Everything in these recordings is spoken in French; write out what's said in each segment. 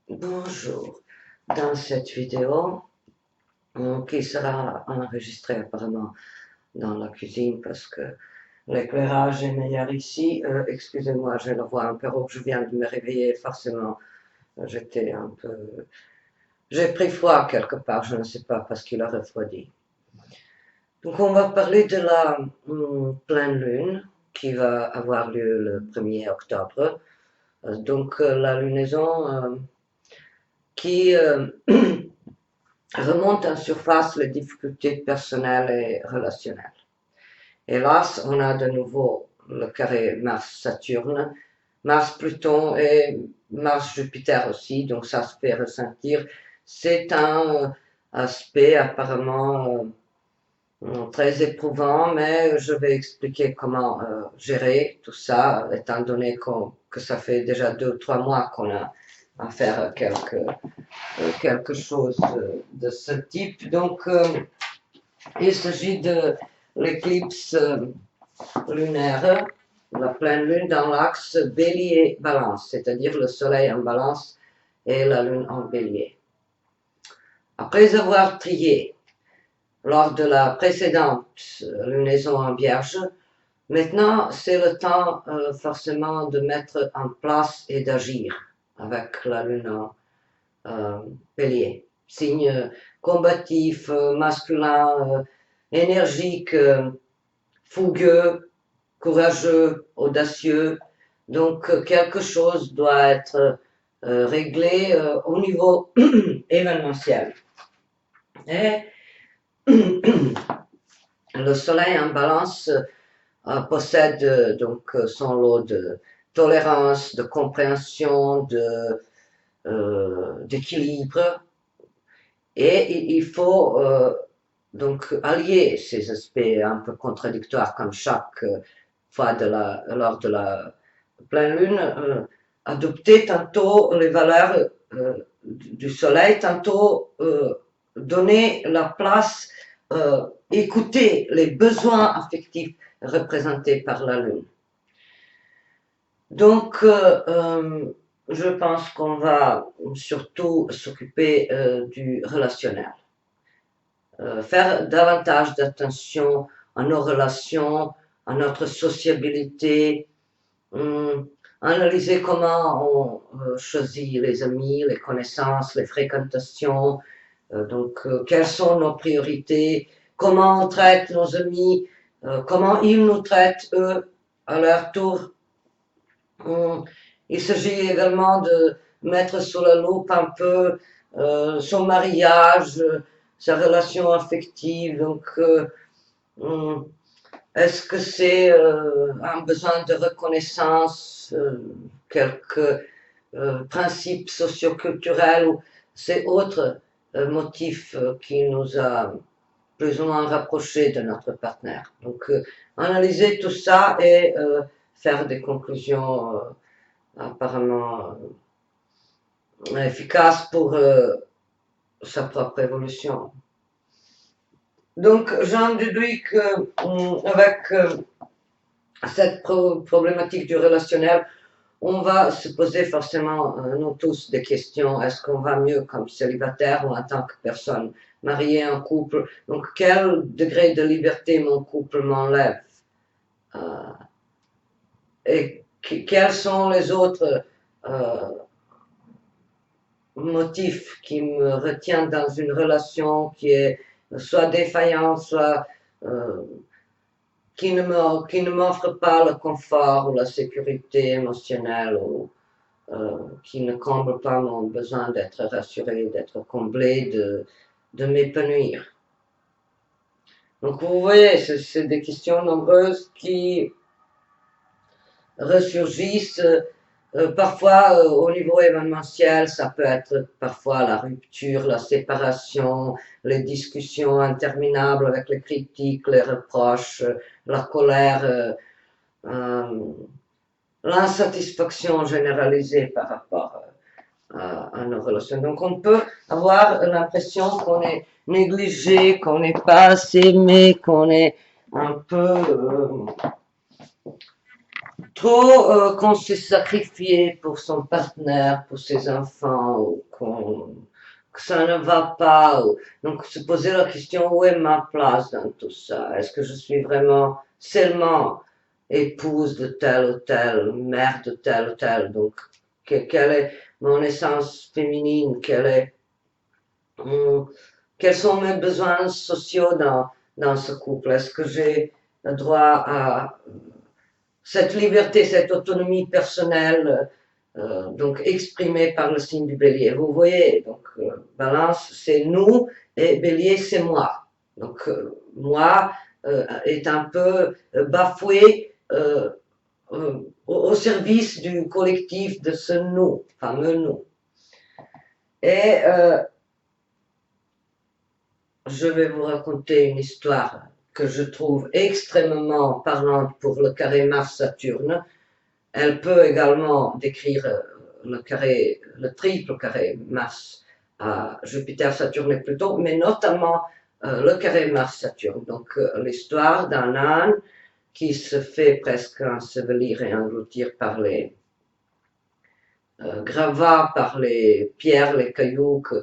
Bonjour, dans cette vidéo qui sera enregistrée apparemment dans la cuisine parce que l'éclairage est meilleur ici. Excusez-moi, j'ai la voix un peu rauque, je viens de me réveiller, forcément j'étais un peu... J'ai pris froid quelque part, je ne sais pas, parce qu'il a refroidi. Donc on va parler de la pleine lune qui va avoir lieu le 1er octobre. La lunaison qui remonte en surface les difficultés personnelles et relationnelles. Hélas, on a de nouveau le carré Mars-Saturne, Mars-Pluton et Mars-Jupiter aussi, donc ça se fait ressentir. C'est un aspect apparemment très éprouvant, mais je vais expliquer comment gérer tout ça, étant donné que ça fait déjà 2 ou 3 mois qu'on a à faire quelque chose de ce type. Donc, il s'agit de l'éclipse lunaire, la pleine lune dans l'axe Bélier-Balance, c'est-à-dire le Soleil en Balance et la Lune en Bélier. Après avoir trié lors de la précédente lunaison en Vierge, maintenant c'est le temps forcément de mettre en place et d'agir avec la Lune en Bélier. Signe combatif, masculin, énergique, fougueux, courageux, audacieux. Donc quelque chose doit être réglé au niveau événementiel. Et le Soleil en Balance possède donc son lot de tolérance, de compréhension, d'équilibre. Et il faut donc allier ces aspects un peu contradictoires comme chaque fois lors de la pleine lune, adopter tantôt les valeurs du soleil, tantôt donner la place, écouter les besoins affectifs représentés par la lune. Donc, je pense qu'on va surtout s'occuper du relationnel. Faire davantage d'attention à nos relations, à notre sociabilité, analyser comment on choisit les amis, les connaissances, les fréquentations, quelles sont nos priorités, comment on traite nos amis, comment ils nous traitent eux à leur tour. Il s'agit également de mettre sous la loupe un peu son mariage, sa relation affective. Donc, est-ce que c'est un besoin de reconnaissance, quelques principes socioculturels, ou c'est autre motif qui nous a plus ou moins rapprochés de notre partenaire. Donc, analyser tout ça et faire des conclusions apparemment efficaces pour sa propre évolution. Donc, j'en déduis qu'avec cette problématique du relationnel, on va se poser forcément, nous tous, des questions. Est-ce qu'on va mieux comme célibataire ou en tant que personne mariée en couple? Donc, quel degré de liberté mon couple m'enlève? Et quels sont les autres motifs qui me retiennent dans une relation qui est soit défaillante, soit qui ne m'offre pas le confort ou la sécurité émotionnelle, ou qui ne comble pas mon besoin d'être rassuré, d'être comblé, de m'épanouir. Donc vous voyez, c'est des questions nombreuses qui ressurgissent. Parfois, au niveau événementiel, ça peut être parfois la rupture, la séparation, les discussions interminables avec les critiques, les reproches, la colère, l'insatisfaction généralisée par rapport à nos relations. Donc on peut avoir l'impression qu'on est négligé, qu'on n'est pas assez aimé, qu'on est un peu trop qu'on s'est sacrifié pour son partenaire, pour ses enfants, ou que ça ne va pas. Donc se poser la question, où est ma place dans tout ça? Est-ce que je suis vraiment seulement épouse de tel ou tel, mère de tel ou tel? Donc quelle est mon essence féminine? Quels sont mes besoins sociaux dans ce couple? Est-ce que j'ai le droit à cette liberté, cette autonomie personnelle, donc exprimée par le signe du bélier? Vous voyez, donc balance c'est nous et bélier c'est moi. Donc moi est un peu bafoué au service du collectif de ce nous, fameux nous. Et je vais vous raconter une histoire que je trouve extrêmement parlante pour le carré Mars-Saturne. Elle peut également décrire le triple carré Mars à Jupiter, Saturne et Pluton, mais notamment le carré Mars-Saturne. Donc l'histoire d'un âne qui se fait presque ensevelir et engloutir par les gravats, par les pierres, les cailloux que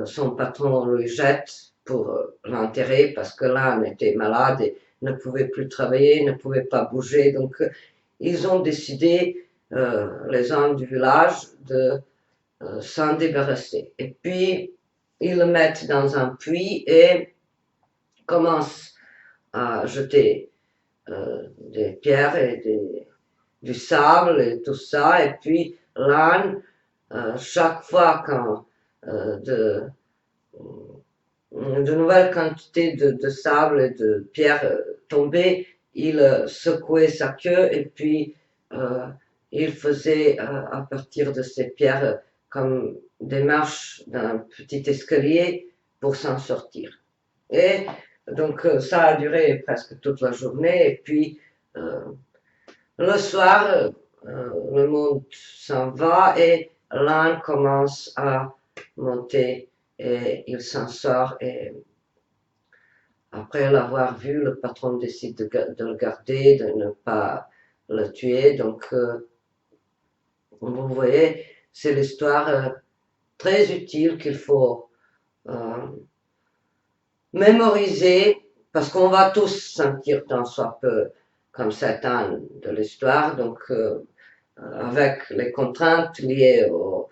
son patron lui jette pour l'enterrer parce que l'âne était malade et ne pouvait plus travailler, ne pouvait pas bouger. Donc ils ont décidé, les hommes du village, de s'en débarrasser. Et puis ils le mettent dans un puits et commencent à jeter des pierres et du sable et tout ça. Et puis l'âne, chaque fois quand de nouvelles quantités de sable et de pierres tombaient, il secouait sa queue et puis il faisait à partir de ces pierres comme des marches d'un petit escalier pour s'en sortir. Et donc ça a duré presque toute la journée et puis le soir, le monde s'en va et l'âne commence à monter et il s'en sort et après l'avoir vu, le patron décide de le garder, de ne pas le tuer. Donc, vous voyez, c'est l'histoire très utile qu'il faut mémoriser parce qu'on va tous sentir tant soit peu comme cet âne de l'histoire. Donc, avec les contraintes liées aux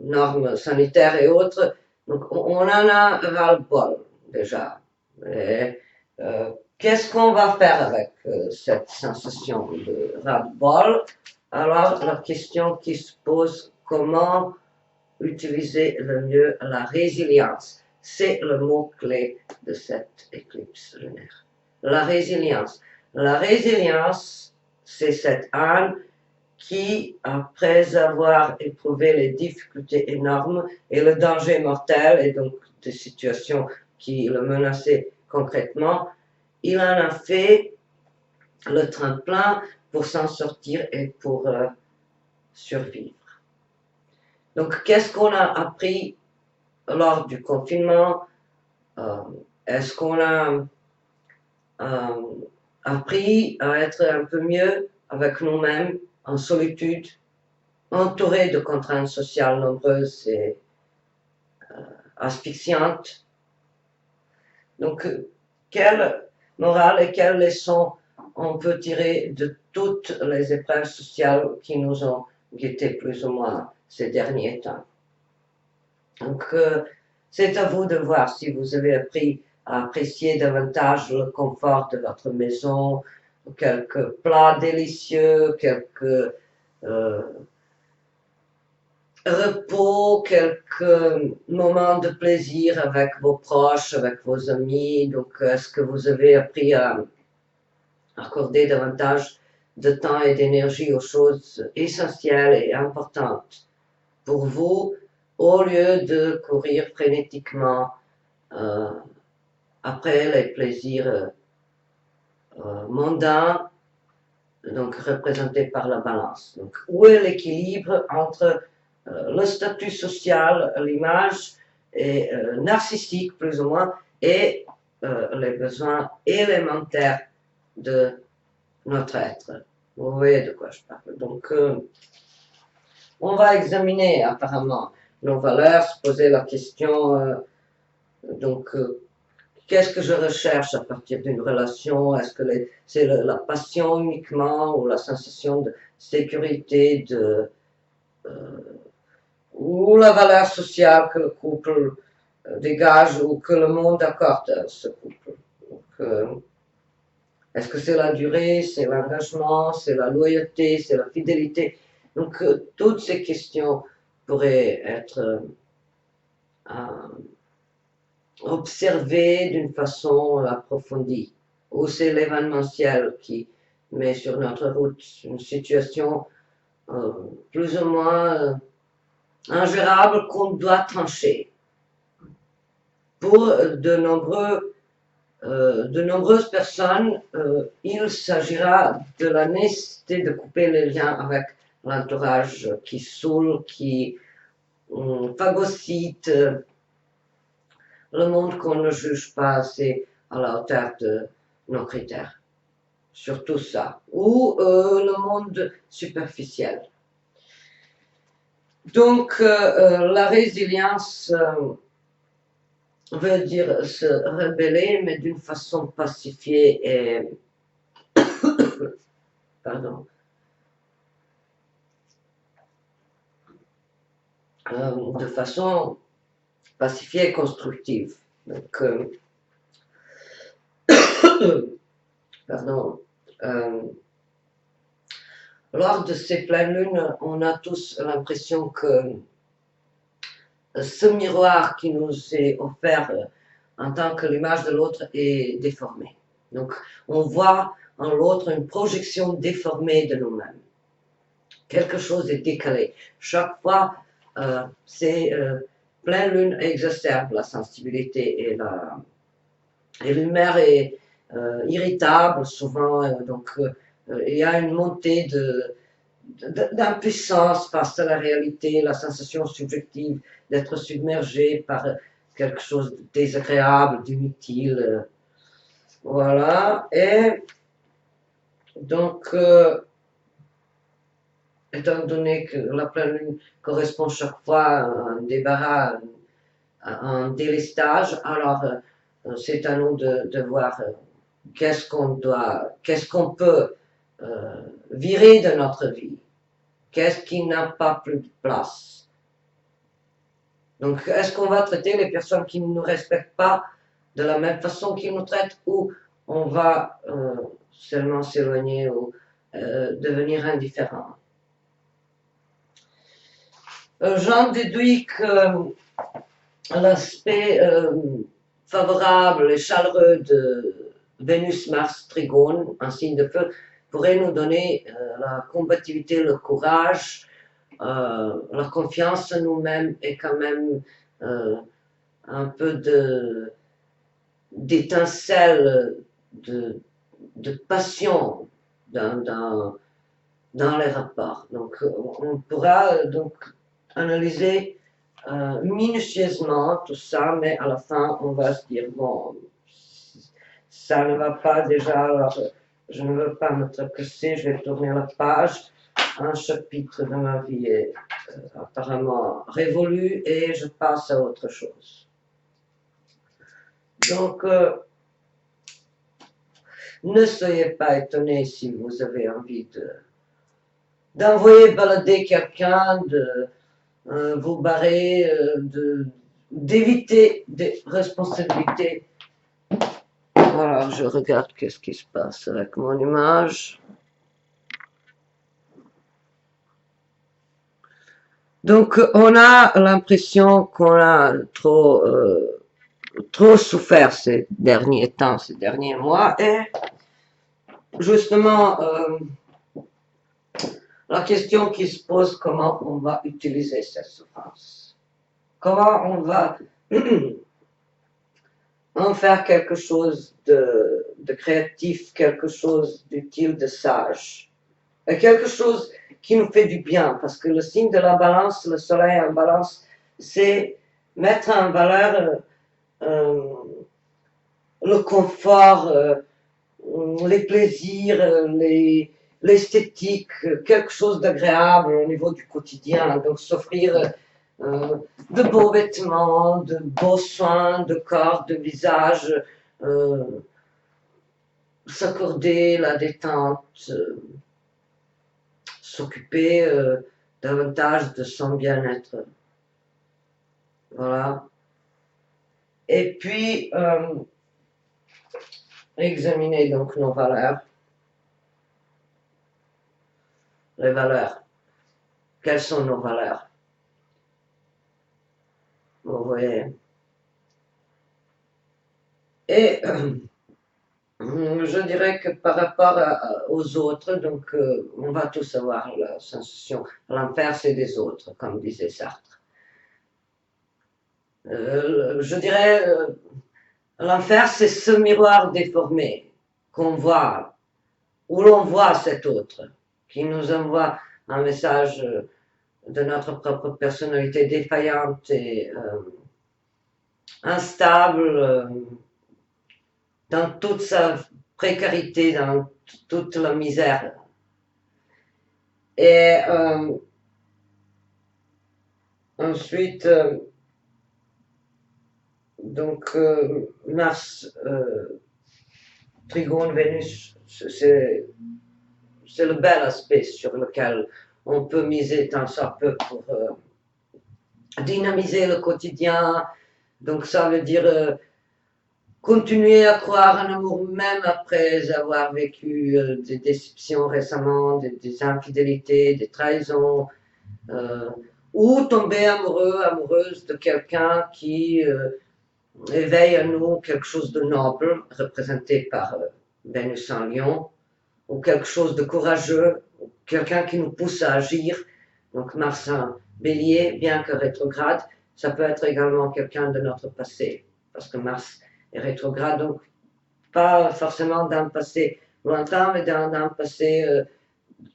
normes sanitaires et autres, donc on en a ras-le-bol déjà. Et, qu'est-ce qu'on va faire avec cette sensation de ras-le-bol? Alors la question qui se pose, comment utiliser le mieux la résilience? C'est le mot-clé de cette éclipse lunaire. La résilience. La résilience, c'est cette âme qui, après avoir éprouvé les difficultés énormes et le danger mortel, et donc des situations qui le menaçaient concrètement, il en a fait le tremplin pour s'en sortir et pour survivre. Donc, qu'est-ce qu'on a appris lors du confinement? Est-ce qu'on a appris à être un peu mieux avec nous-mêmes, en solitude, entouré de contraintes sociales nombreuses et asphyxiantes? Donc, quelle morale et quelle leçon on peut tirer de toutes les épreuves sociales qui nous ont guettés plus ou moins ces derniers temps? Donc, c'est à vous de voir si vous avez appris à apprécier davantage le confort de votre maison, quelques plats délicieux, quelques repos, quelques moments de plaisir avec vos proches, avec vos amis. Donc, est-ce que vous avez appris à accorder davantage de temps et d'énergie aux choses essentielles et importantes pour vous, au lieu de courir frénétiquement après les plaisirs mondains, donc représentés par la balance? Donc, où est l'équilibre entre le statut social, l'image est narcissique plus ou moins, et les besoins élémentaires de notre être? Vous voyez de quoi je parle. Donc, on va examiner apparemment nos valeurs, se poser la question, donc, qu'est-ce que je recherche à partir d'une relation? Est-ce que c'est la passion uniquement ou la sensation de sécurité, ou la valeur sociale que le couple dégage ou que le monde accorde à ce couple? Donc, est-ce que c'est la durée, c'est l'engagement, c'est la loyauté, c'est la fidélité? Donc, toutes ces questions pourraient être observées d'une façon approfondie. Ou c'est l'événementiel qui met sur notre route une situation plus ou moins ingérable qu'on doit trancher. Pour de nombreuses personnes, il s'agira de la nécessité de couper les liens avec l'entourage qui saoule, qui phagocyte le monde qu'on ne juge pas assez à la hauteur de nos critères. Surtout ça. Ou le monde superficiel. Donc, la résilience veut dire se rebeller, mais d'une façon pacifiée et pardon, de façon pacifiée et constructive. Donc, pardon, lors de ces pleines lunes, on a tous l'impression que ce miroir qui nous est offert en tant que l'image de l'autre est déformé. Donc, on voit en l'autre une projection déformée de nous-mêmes. Quelque chose est décalé. Chaque fois, ces pleine lune exacerbe la sensibilité et l'humeur est irritable souvent. Donc, il y a une montée d'impuissance face à la réalité, la sensation subjective d'être submergé par quelque chose de désagréable, d'inutile. Voilà. Et donc, étant donné que la pleine lune correspond chaque fois à un débarras, à un délestage, alors c'est à nous de voir qu'est-ce qu'on peut virer de notre vie, qu'est-ce qui n'a pas plus de place. Donc, est-ce qu'on va traiter les personnes qui ne nous respectent pas de la même façon qu'ils nous traitent, ou on va seulement s'éloigner ou devenir indifférent? J'en déduis que l'aspect favorable et chaleureux de Vénus-Mars Trigone, un signe de feu, pourrait nous donner la combativité, le courage, la confiance en nous-mêmes et quand même un peu d'étincelle, de passion dans les rapports. Donc on pourra donc analyser minutieusement tout ça, mais à la fin on va se dire bon, ça ne va pas déjà, alors je ne veux pas me tracasser, je vais tourner la page. Un chapitre de ma vie est apparemment révolu et je passe à autre chose. Donc, ne soyez pas étonnés si vous avez envie d'envoyer balader quelqu'un, de vous barrer, d'éviter des responsabilités. Voilà, je regarde qu'est-ce qui se passe avec mon image. Donc, on a l'impression qu'on a trop souffert ces derniers temps, ces derniers mois, et justement, la question qui se pose, comment on va utiliser cette souffrance? Comment on va en faire quelque chose de créatif, quelque chose d'utile, de sage, et quelque chose qui nous fait du bien, parce que le signe de la balance, le soleil en balance, c'est mettre en valeur le confort, les plaisirs, l'esthétique, quelque chose d'agréable au niveau du quotidien. Donc s'offrir de beaux vêtements, de beaux soins de corps, de visage, euh, s'accorder la détente, s'occuper davantage de son bien-être. Voilà. Et puis, examiner donc nos valeurs. Les valeurs. Quelles sont nos valeurs? Vous voyez. Et je dirais que par rapport aux autres, donc on va tous avoir la sensation, l'enfer c'est des autres, comme disait Sartre. Je dirais, l'enfer c'est ce miroir déformé qu'on voit, où l'on voit cet autre, qui nous envoie un message de notre propre personnalité défaillante et instable, dans toute sa précarité, dans toute la misère. Et ensuite, donc Mars, Trigone, Vénus, c'est le bel aspect sur lequel on peut miser tant soit peu pour dynamiser le quotidien. Donc ça veut dire continuer à croire en amour même après avoir vécu des déceptions récemment, des infidélités, des trahisons, ou tomber amoureux, amoureuse de quelqu'un qui éveille en nous quelque chose de noble, représenté par Vénus en Lion, ou quelque chose de courageux, quelqu'un qui nous pousse à agir. Donc Mars en Bélier, bien que rétrograde, ça peut être également quelqu'un de notre passé, parce que Mars est rétrograde, donc pas forcément d'un passé lointain, mais d'un passé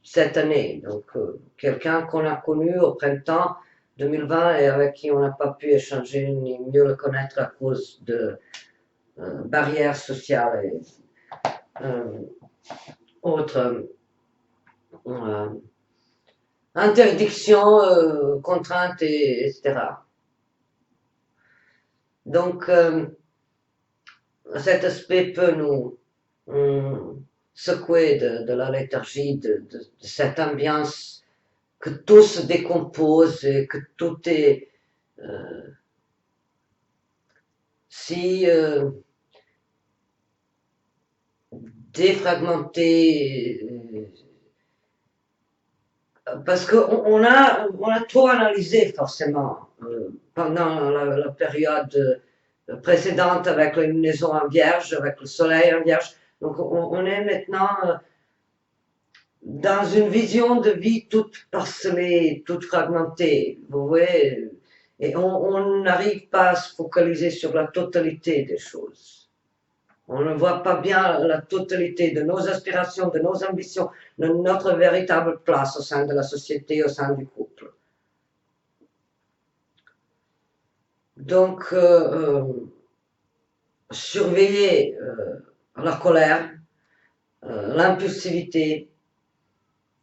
cette année. Donc quelqu'un qu'on a connu au printemps 2020 et avec qui on n'a pas pu échanger ni mieux le connaître à cause de barrières sociales et autres interdictions, contraintes, etc. Donc cet aspect peut nous secouer de la léthargie, de cette ambiance que tout se décompose et que tout est si défragmenté, parce qu'on a trop analysé forcément pendant la période précédente avec la lunaison en Vierge, avec le Soleil en Vierge. Donc on est maintenant dans une vision de vie toute parcellée, toute fragmentée, vous voyez, et on n'arrive pas à se focaliser sur la totalité des choses. On ne voit pas bien la totalité de nos aspirations, de nos ambitions, de notre véritable place au sein de la société, au sein du couple. Donc, surveillez la colère, l'impulsivité,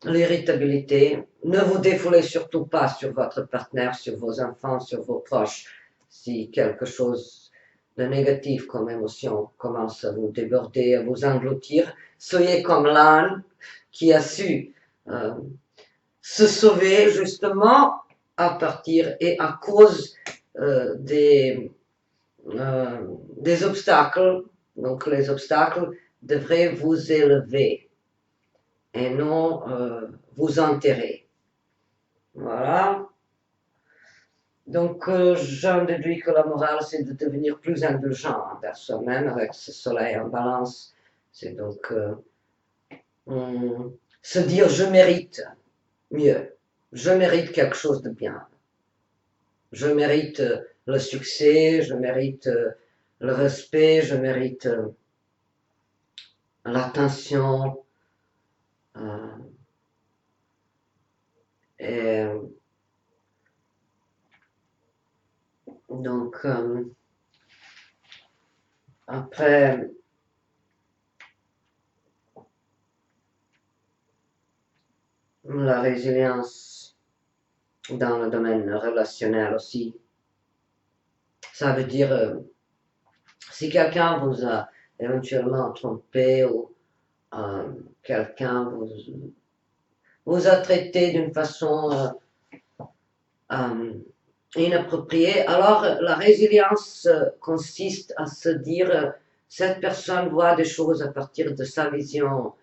l'irritabilité. Ne vous défoulez surtout pas sur votre partenaire, sur vos enfants, sur vos proches. Si quelque chose de négatif comme émotion commence à vous déborder, à vous engloutir, soyez comme l'âne qui a su se sauver justement à partir et à cause des obstacles. Donc les obstacles devraient vous élever et non vous enterrer. Voilà. Donc, j'en déduis que la morale, c'est de devenir plus indulgent envers soi-même avec ce soleil en balance. C'est donc se dire je mérite mieux. Je mérite quelque chose de bien. Je mérite le succès, je mérite le respect, je mérite l'attention. Et donc, après, la résilience dans le domaine relationnel aussi. Ça veut dire, si quelqu'un vous a éventuellement trompé ou quelqu'un vous a traité d'une façon inappropriée, alors la résilience consiste à se dire, cette personne voit des choses à partir de sa vision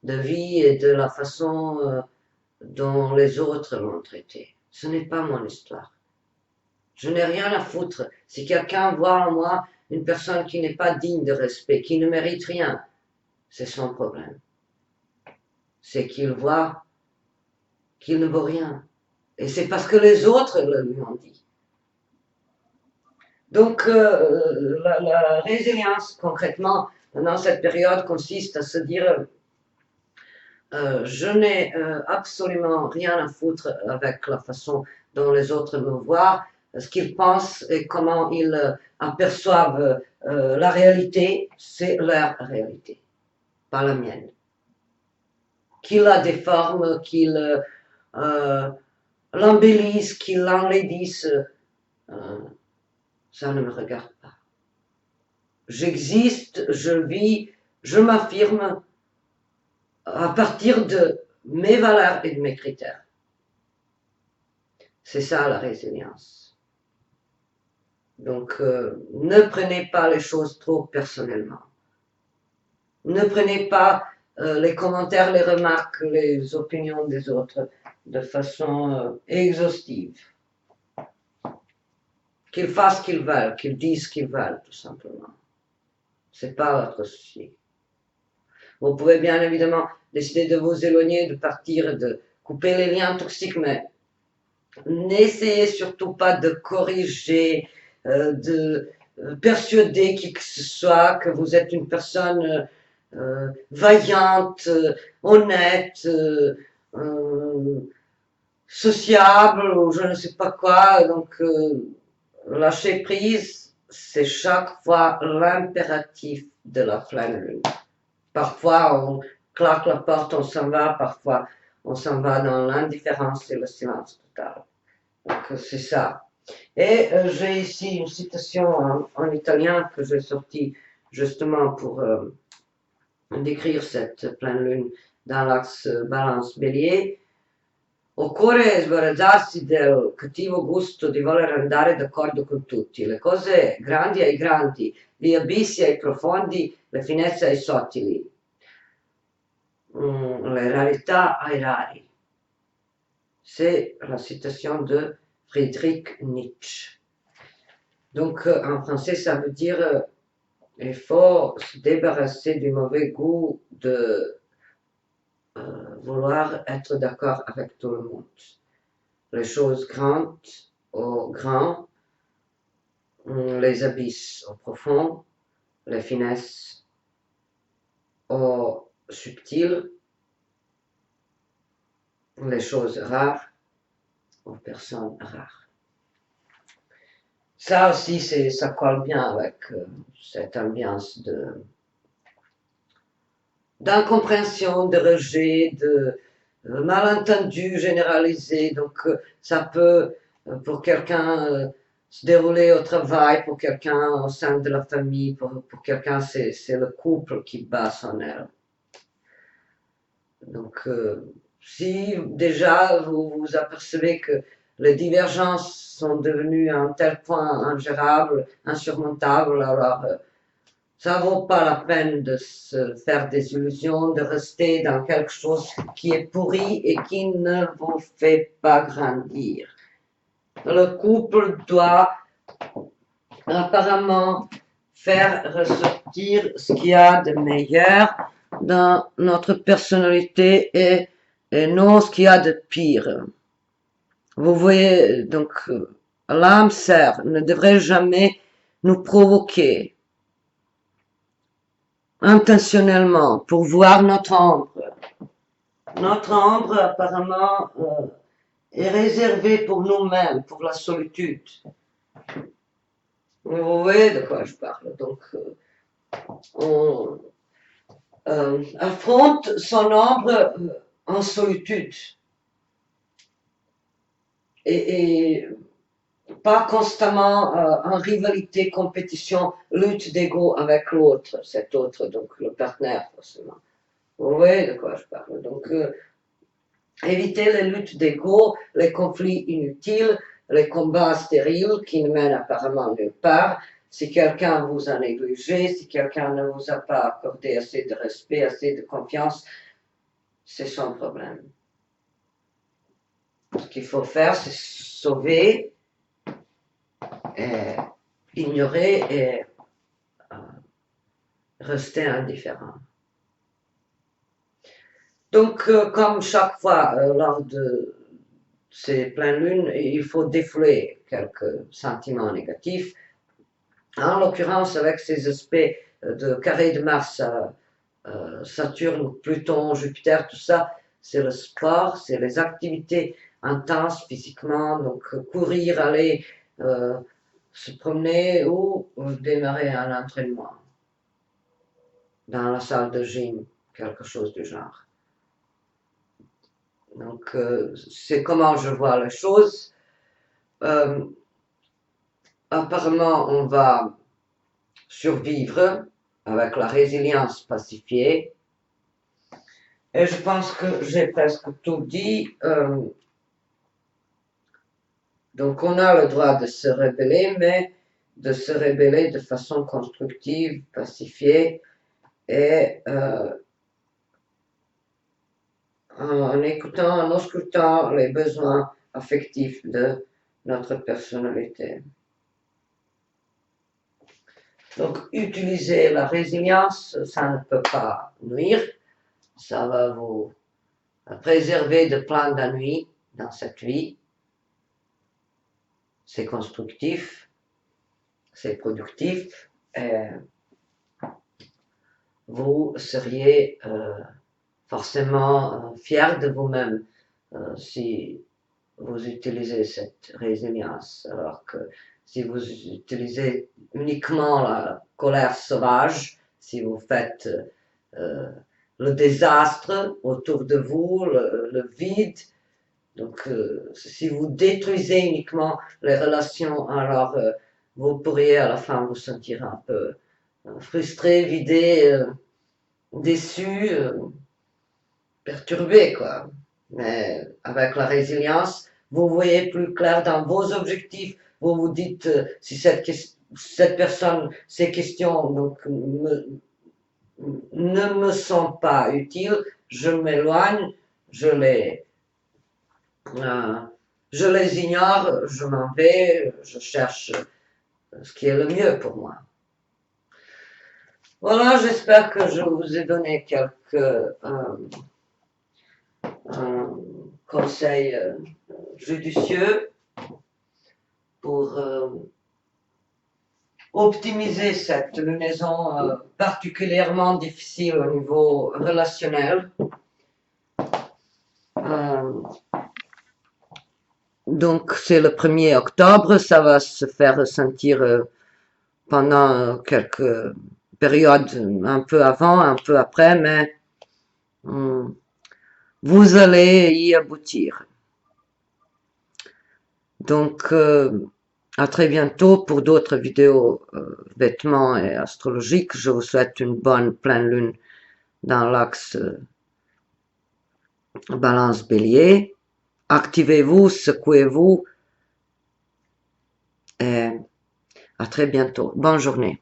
de vie et de la façon dont les autres l'ont traité. Ce n'est pas mon histoire. Je n'ai rien à foutre. Si quelqu'un voit en moi une personne qui n'est pas digne de respect, qui ne mérite rien, c'est son problème. C'est qu'il voit qu'il ne vaut rien. Et c'est parce que les autres le lui ont dit. Donc, la résilience, concrètement, dans cette période, consiste à se dire je n'ai absolument rien à foutre avec la façon dont les autres me voient, ce qu'ils pensent et comment ils aperçoivent la réalité, c'est leur réalité, pas la mienne. Qu'ils la déforment, qu'ils l'embellissent, qu'ils l'enlaidissent, ça ne me regarde pas. J'existe, je vis, je m'affirme à partir de mes valeurs et de mes critères. C'est ça la résilience. Donc, ne prenez pas les choses trop personnellement. Ne prenez pas les commentaires, les remarques, les opinions des autres de façon exhaustive. Qu'ils fassent ce qu'ils veulent, qu'ils disent ce qu'ils veulent, tout simplement. C'est pas votre souci. Vous pouvez bien évidemment décider de vous éloigner, de partir, de couper les liens toxiques, mais n'essayez surtout pas de corriger, de persuader qui que ce soit que vous êtes une personne vaillante, honnête, sociable ou je ne sais pas quoi. Donc, lâcher prise, c'est chaque fois l'impératif de la pleine lune. Parfois, on claque la porte, on s'en va, parfois, on s'en va dans l'indifférence et le silence total. Donc, c'est ça. Et j'ai ici une citation en italien que j'ai sortie justement pour décrire cette pleine lune dans l'axe balance-bélier. Occorre sbarazzarsi del cattivo gusto di voler andare d'accordo con tutti, le cose grandi ai grandi, gli abissi ai profondi, le finezze ai sottili, les rarità ai rari. C'est la citation de Friedrich Nietzsche. Donc en français, ça veut dire il faut se débarrasser du mauvais goût de vouloir être d'accord avec tout le monde. Les choses grandes au grand, les abysses au profond, les finesses au subtil, les choses rares aux personnes rares. Ça aussi, ça colle bien avec cette ambiance d'incompréhension, de rejet, de malentendu généralisé. Donc, ça peut, pour quelqu'un, se dérouler au travail, pour quelqu'un au sein de la famille, pour quelqu'un, c'est le couple qui bat son aile. Donc, si déjà vous apercevez que les divergences sont devenues à un tel point ingérables, insurmontables, alors ça vaut pas la peine de se faire des illusions, de rester dans quelque chose qui est pourri et qui ne vous fait pas grandir. Le couple doit apparemment faire ressortir ce qu'il y a de meilleur dans notre personnalité et non ce qu'il y a de pire. Vous voyez, donc, l'âme sœur ne devrait jamais nous provoquer intentionnellement pour voir notre ombre. Notre ombre, apparemment, est réservée pour nous-mêmes, pour la solitude. Vous voyez de quoi je parle. Donc, on affronte son ombre en solitude. et pas constamment en rivalité, compétition, lutte d'ego avec l'autre, cet autre, donc le partenaire forcément. Vous voyez de quoi je parle. Donc, éviter les luttes d'ego, les conflits inutiles, les combats stériles qui ne mènent apparemment nulle part. Si quelqu'un vous a négligé, si quelqu'un ne vous a pas accordé assez de respect, assez de confiance, c'est son problème. Ce qu'il faut faire, c'est sauver, et ignorer et rester indifférent. Donc, comme chaque fois lors de ces pleines lunes, il faut défouler quelques sentiments négatifs. En l'occurrence, avec ces aspects de carré de Mars, Saturne, Pluton, Jupiter, tout ça, c'est le sport, c'est les activités intenses physiquement, donc courir, aller se promener ou démarrer un entraînement dans la salle de gym, quelque chose du genre. Donc, c'est comment je vois les choses. Apparemment, on va survivre avec la résilience pacifiée. Et je pense que j'ai presque tout dit. Donc, on a le droit de se rebeller, mais de se rebeller de façon constructive, pacifiée, et en écoutant, en auscultant les besoins affectifs de notre personnalité. Donc, utiliser la résilience, ça ne peut pas nuire, ça va vous préserver de plein d'ennuis dans cette vie. C'est constructif, c'est productif, et vous seriez forcément fier de vous-même si vous utilisez cette résilience, alors que si vous utilisez uniquement la colère sauvage, si vous faites le désastre autour de vous, le vide, donc si vous détruisez uniquement les relations, alors vous pourriez à la fin vous sentir un peu frustré, vidé, déçu, perturbé, quoi. Mais avec la résilience, vous voyez plus clair dans vos objectifs. Vous vous dites, si cette personne, ces questions donc, ne me sont pas utiles, je m'éloigne, je les ignore, je m'en vais, je cherche ce qui est le mieux pour moi. Voilà, j'espère que je vous ai donné quelques conseils judicieux pour optimiser cette lunaison particulièrement difficile au niveau relationnel. Donc c'est le 1er octobre, ça va se faire ressentir pendant quelques périodes, un peu avant, un peu après, mais vous allez y aboutir. Donc à très bientôt pour d'autres vidéos vêtements et astrologiques. Je vous souhaite une bonne pleine lune dans l'axe Balance Bélier. Activez-vous, secouez-vous et à très bientôt. Bonne journée.